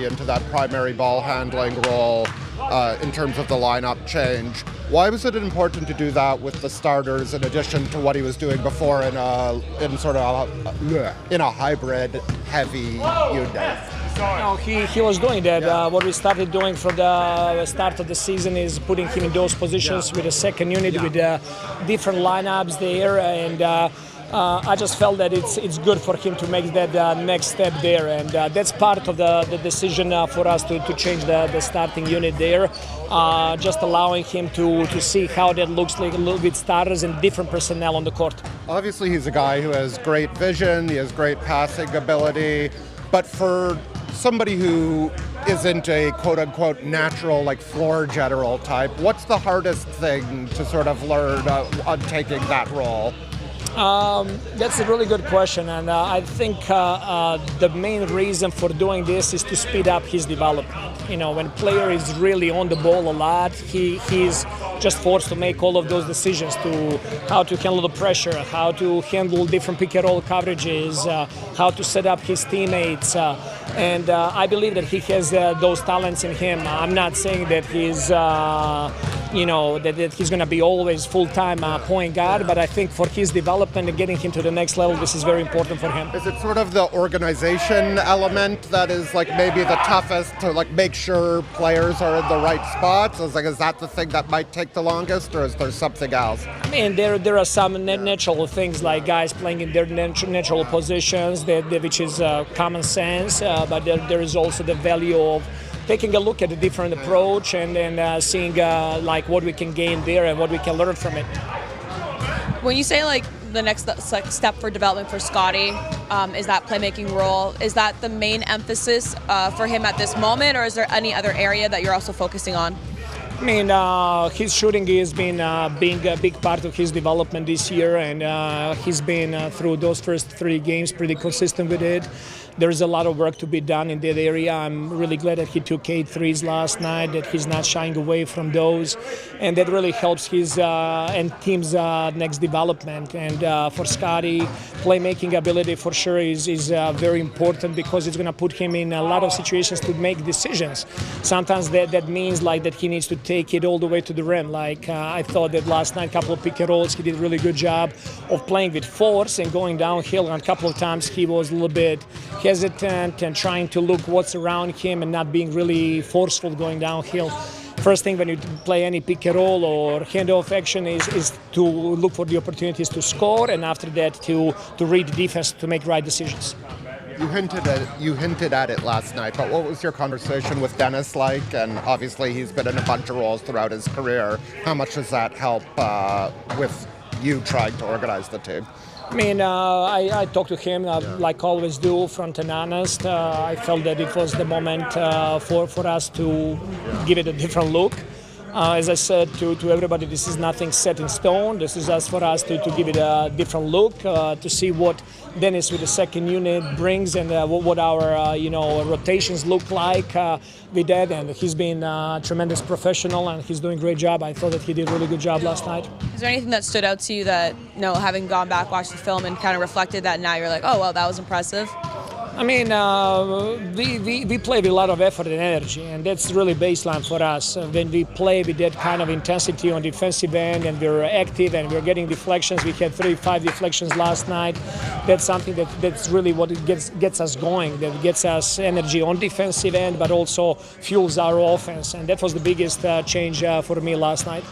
into that primary ball handling role in terms of the lineup change. Why was it important to do that with the starters in addition to what he was doing before in a hybrid heavy unit? No, he was doing that. What we started doing from the start of the season is putting him in those positions with a second unit, with different lineups there, and I just felt that it's good for him to make that next step there, and that's part of the decision for us to change the starting unit there, just allowing him to see how that looks like a little bit starters and different personnel on the court. Obviously, he's a guy who has great vision, he has great passing ability, but for somebody who isn't a quote-unquote natural, like floor general type, what's the hardest thing to sort of learn on taking that role? That's a really good question, and I think the main reason for doing this is to speed up his development. You know, when a player is really on the ball a lot, he's just forced to make all of those decisions to how to handle the pressure, how to handle different pick and roll coverages, how to set up his teammates, and I believe that he has those talents in him. I'm not saying that he's that he's going to be always full-time point guard, but I think for his development and getting him to the next level, this is very important for him. Is it sort of the organization element that is like maybe the toughest to like make sure players are in the right spots? Is that the thing that might take the longest, or is there something else? I mean, there are some natural things like guys playing in their natural positions, which is common sense, but there is also the value of taking a look at a different approach and then seeing like what we can gain there and what we can learn from it. When you say like the next step for development for Scotty is that playmaking role, is that the main emphasis for him at this moment, or is there any other area that you're also focusing on? I mean, his shooting has been being a big part of his development this year, and he's been through those first 3 games pretty consistent with it. There's a lot of work to be done in that area. I'm really glad that he took 8 threes last night, that he's not shying away from those, and that really helps his and team's next development. And for Scotty, playmaking ability for sure is very important, because it's going to put him in a lot of situations to make decisions. Sometimes that means like that he needs to take it all the way to the rim. Like I thought that last night, a couple of pick and rolls, he did a really good job of playing with force and going downhill, and a couple of times he was a little bit hesitant and trying to look what's around him and not being really forceful going downhill. First thing when you play any pick and roll or handoff action is to look for the opportunities to score, and after that to read the defense to make right decisions. You hinted at it last night, but what was your conversation with Dennis like? And obviously he's been in a bunch of roles throughout his career. How much does that help with you trying to organize the team? I mean, I talked to him like always do, front and honest. I felt that it was the moment for us to give it a different look. As I said to everybody, this is nothing set in stone. This is just for us to give it a different look, to see what Dennis with the second unit brings and what our rotations look like with that. And he's been a tremendous professional and he's doing a great job. I thought that he did a really good job last night. Is there anything that stood out to you that, having gone back, watched the film and kind of reflected that now you're like, oh, well, that was impressive? I mean, we play with a lot of effort and energy, and that's really baseline for us. When we play with that kind of intensity on defensive end, and we're active and we're getting deflections, we had 35 deflections last night. That's something that's really what gets us going, that gets us energy on defensive end, but also fuels our offense, and that was the biggest change for me last night.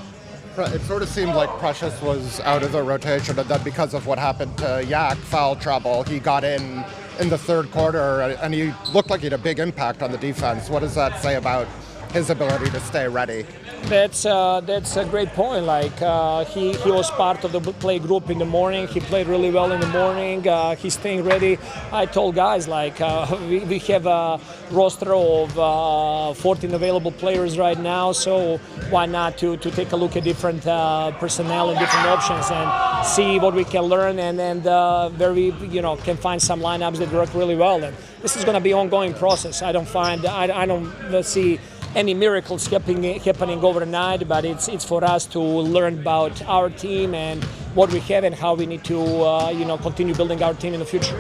It sort of seemed like Precious was out of the rotation, and then because of what happened to Yak, foul trouble, he got in the third quarter, and he looked like he had a big impact on the defense. What does that say about his ability to stay ready? That's a great point. Like he was part of the play group in the morning. He played really well in the morning. He's staying ready. I told guys like we have a roster of 14 available players right now. So why not to take a look at different personnel and different options and see what we can learn and where we can find some lineups that work really well. And this is going to be an ongoing process. I don't see any miracles happening overnight, but it's for us to learn about our team and what we have and how we need to continue building our team in the future.